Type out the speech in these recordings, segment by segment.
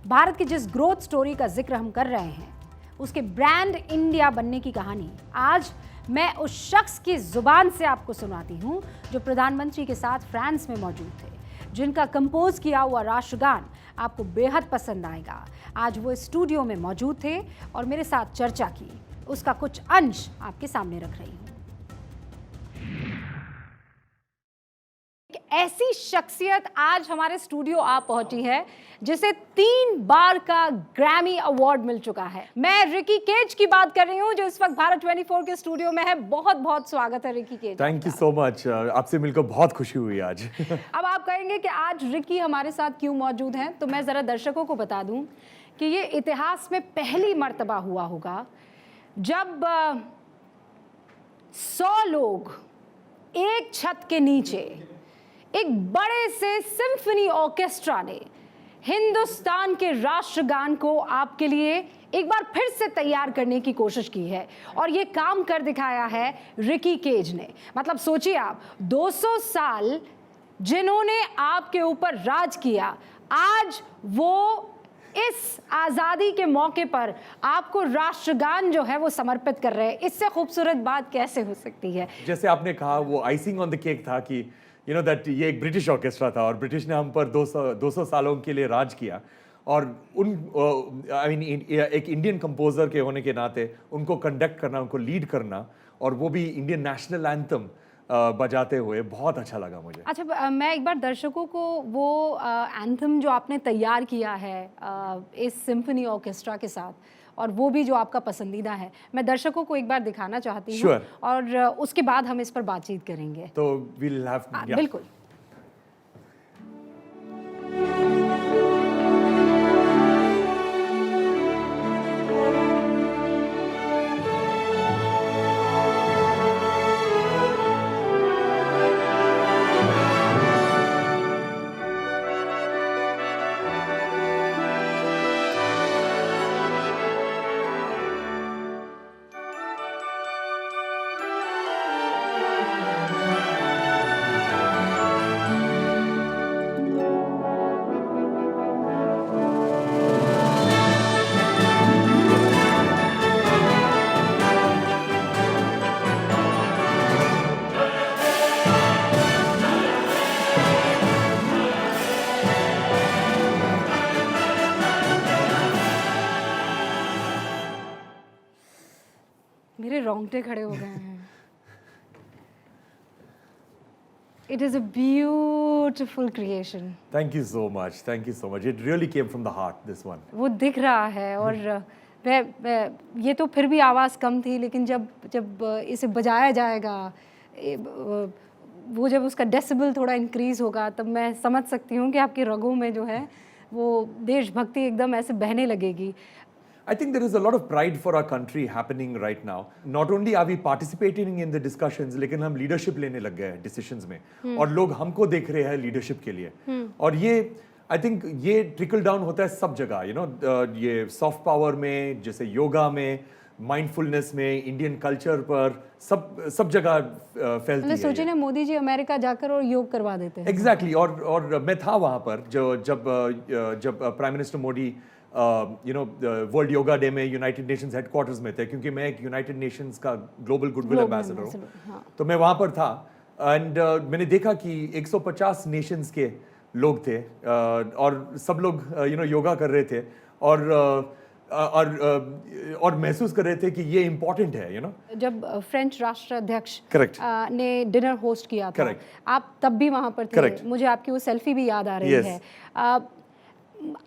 भारत की जिस growth story का जिक्र हम कर रहे हैं, उसके ब्रांड इंडिया बनने की कहानी आज मैं उस शख्स की जुबान से आपको सुनाती हूं जो प्रधानमंत्री के साथ फ्रांस में मौजूद थे, जिनका कंपोज किया हुआ राष्ट्रगान आपको बेहद पसंद आएगा। आज वो स्टूडियो में मौजूद थे और मेरे साथ चर्चा की, उसका कुछ अंश आपके सामने रख रही हूं। ऐसी शख्सियत आज हमारे स्टूडियो आ पहुंची है जिसे 3 बार का ग्रैमी अवार्ड मिल चुका है। मैं रिकी केज की बात कर रही हूं जो इस वक्त भारत 24 के स्टूडियो में है। बहुत बहुत स्वागत है Ricky Kej. Thank you so much, आपसे मिलकर बहुत खुशी हुई आज। अब आप कहेंगे कि आज रिकी हमारे साथ क्यों मौजूद हैं, तो मैं जरा दर्शकों को बता दूं कि ये इतिहास में पहली मर्तबा हुआ होगा जब 100 लोग एक छत के नीचे एक बड़े से सिम्फनी ऑर्केस्ट्रा ने हिंदुस्तान के राष्ट्रगान को आपके लिए एक बार फिर से तैयार करने की कोशिश की है और ये काम कर दिखाया है रिकी केज ने। मतलब सोचिए आप, 200 साल जिन्होंने आपके ऊपर राज किया, आज वो इस आज़ादी के मौके पर आपको राष्ट्रगान जो है वो समर्पित कर रहे हैं। इससे खूबसूरत बात कैसे हो सकती है। जैसे आपने कहा, वो आइसिंग ऑन द केक था कि यू नो दैट ये एक ब्रिटिश ऑर्केस्ट्रा था और ब्रिटिश ने हम पर 200 सालों के लिए राज किया और एक इंडियन कंपोजर के होने के नाते उनको कंडक्ट करना, उनको लीड करना और वो भी इंडियन नेशनल एंथम बजाते हुए बहुत अच्छा लगा मुझे। अच्छा, मैं एक बार दर्शकों को वो एंथम जो आपने तैयार किया है इस सिम्फनी ऑर्केस्ट्रा के साथ, और वो भी जो आपका पसंदीदा है, मैं दर्शकों को एक बार दिखाना चाहती हूँ। और उसके बाद हम इस पर बातचीत करेंगे। तो we'll have बिल्कुल। मेरे रोंगटे खड़े हो गए हैं। It is a beautiful creation. Thank you so much. Thank you so much. It really came from the heart, this one. वो दिख रहा है और ये तो फिर भी आवाज़ कम थी, लेकिन जब इसे बजाया जाएगा, वो जब उसका डेसिबल थोड़ा इंक्रीज होगा, तब मैं समझ सकती हूँ कि आपके रगों में जो है वो देशभक्ति एकदम ऐसे बहने लगेगी। I think there is a lot of pride for our country happening right now. Not only are we participating in the discussions, लेकिन हम leadership लेने लग गए हैं decisions में और लोग हमको देख रहे हैं leadership के लिए। और ये I think ये trickle down होता है सब जगह, you know, ये soft power में, जैसे योगा में, mindfulness में, Indian culture पर सब जगह फैलती है। सोचिए ना, मोदी जी अमेरिका जाकर और योग करवा देते हैं। Exactly, और मैं था वहाँ पर जब prime minister Modi world yoga day में यूनाइटेड नेशंस हेडक्वार्टर्स में थे, क्योंकि मैं एक यूनाइटेड नेशंस का ग्लोबल गुडविल एम्बेसडर हूँ। हाँ। तो मैं वहाँ पर था एंड मैंने देखा कि 150 नेशंस के लोग थे और सब लोग योगा कर रहे थे और महसूस कर रहे थे कि ये इम्पोर्टेंट है। जब फ्रेंच राष्ट्राध्यक्ष ने डिनर होस्ट किया था, आप तब भी वहाँ पर थे। मुझे आपकी वो सेल्फी भी याद आ रही है।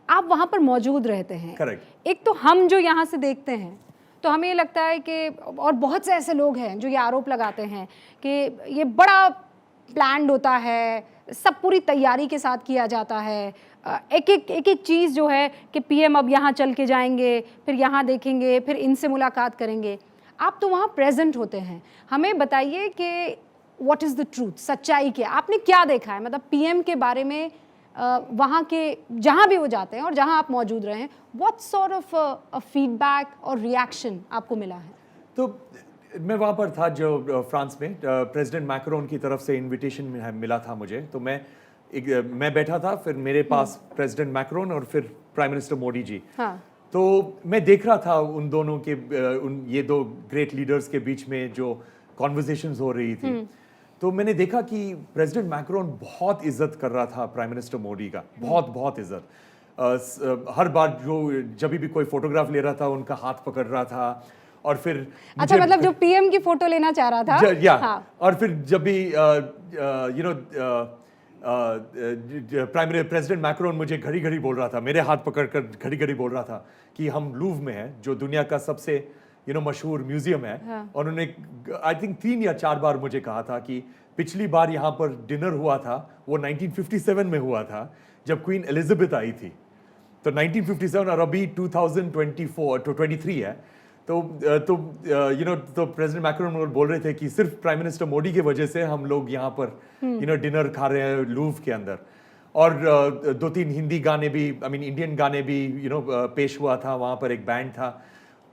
आप वहाँ पर मौजूद रहते हैं। एक तो हम जो यहाँ से देखते हैं तो हमें ये लगता है कि, और बहुत से ऐसे लोग हैं जो ये आरोप लगाते हैं कि ये बड़ा प्लान्ड होता है, सब पूरी तैयारी के साथ किया जाता है, एक चीज़ जो है कि पीएम अब यहाँ चल के जाएंगे, फिर यहाँ देखेंगे, फिर इनसे मुलाकात करेंगे। आप तो वहाँ प्रेजेंट होते हैं। हमें बताइए कि व्हाट इज़ द ट्रूथ, सच्चाई क्या, आपने क्या देखा है? मतलब पीएम के बारे में वहाँ के जहाँ भी वो जाते हैं और जहाँ आप मौजूद रहे हैं, व्हाट सॉर्ट ऑफ फीडबैक और रिएक्शन आपको मिला है? तो मैं वहाँ पर था जो फ्रांस में प्रेसिडेंट मैक्रोन की तरफ से इनविटेशन मिला था मुझे, तो मैं मैं बैठा था, फिर मेरे पास प्रेसिडेंट मैक्रोन और फिर प्राइम मिनिस्टर मोदी जी। हाँ। तो मैं देख रहा था उन दोनों के ये दो ग्रेट लीडर्स के बीच में जो कॉन्वर्सेशंस हो रही थी, तो मैंने देखा कि प्रेसिडेंट मैक्रोन बहुत इज्जत कर रहा था प्राइम मिनिस्टर मोदी का, बहुत बहुत इज्जत। हर बार जो जब भी कोई फोटोग्राफ ले रहा था उनका हाथ पकड़ रहा था, और फिर अच्छा, मतलब जो पीएम की फोटो लेना चाह रहा था। या हाँ। और फिर जब भी प्रेसिडेंट मैक्रोन मुझे घड़ी घड़ी बोल रहा था, मेरे हाथ पकड़कर घड़ी घड़ी बोल रहा था कि हम लूव में हैं, जो दुनिया का सबसे मशहूर म्यूजियम है। हाँ। और उन्होंने आई थिंक 3 या 4 बार मुझे कहा था कि पिछली बार यहाँ पर डिनर हुआ था वो 1957 में हुआ था जब क्वीन एलिजाबेथ आई थी, तो 1957 और अभी 2023 है। तो प्रेसिडेंट मैक्रोन बोल रहे थे कि सिर्फ प्राइम मिनिस्टर मोदी की वजह से हम लोग यहाँ पर डिनर खा रहे हैं लूव के अंदर। और 2-3 हिंदी गाने भी, इंडियन गाने भी पेश हुआ था वहाँ पर, एक बैंड था।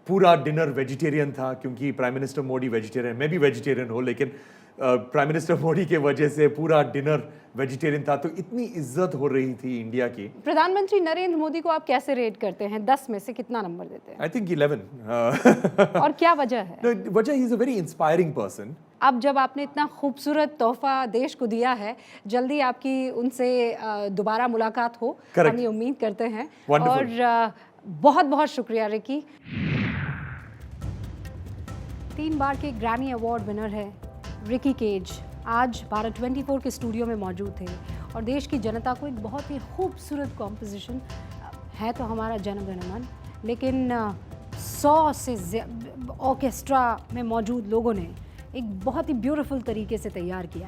पूरा डिनर वेजिटेरियन था क्योंकि प्राइम मिनिस्टर मोदी वेजिटेरियन, मैं भी वेजिटेरियन हूँ, लेकिन प्राइम मिनिस्टर मोदी के वजह से पूरा डिनर वेजिटेरियन था। तो इतनी इज्जत हो रही थी इंडिया की। प्रधानमंत्री नरेंद्र मोदी को आप कैसे रेट करते हैं? 10 में से कितना नंबर देते हैं? I think 11। और क्या वजह है? वजह, he is a very inspiring person. अब जब आपने इतना खूबसूरत तोहफा देश को दिया है, जल्दी आपकी उनसे दोबारा मुलाकात हो, हम ये उम्मीद करते हैं। और बहुत बहुत शुक्रिया रिकी। 3 बार के ग्रैमी अवार्ड विनर है रिकी केज, आज भारत 24 के स्टूडियो में मौजूद थे और देश की जनता को एक बहुत ही खूबसूरत कॉम्पोजिशन है, तो हमारा जन गण मन, लेकिन 100 से ऑर्केस्ट्रा में मौजूद लोगों ने एक बहुत ही ब्यूटीफुल तरीके से तैयार किया।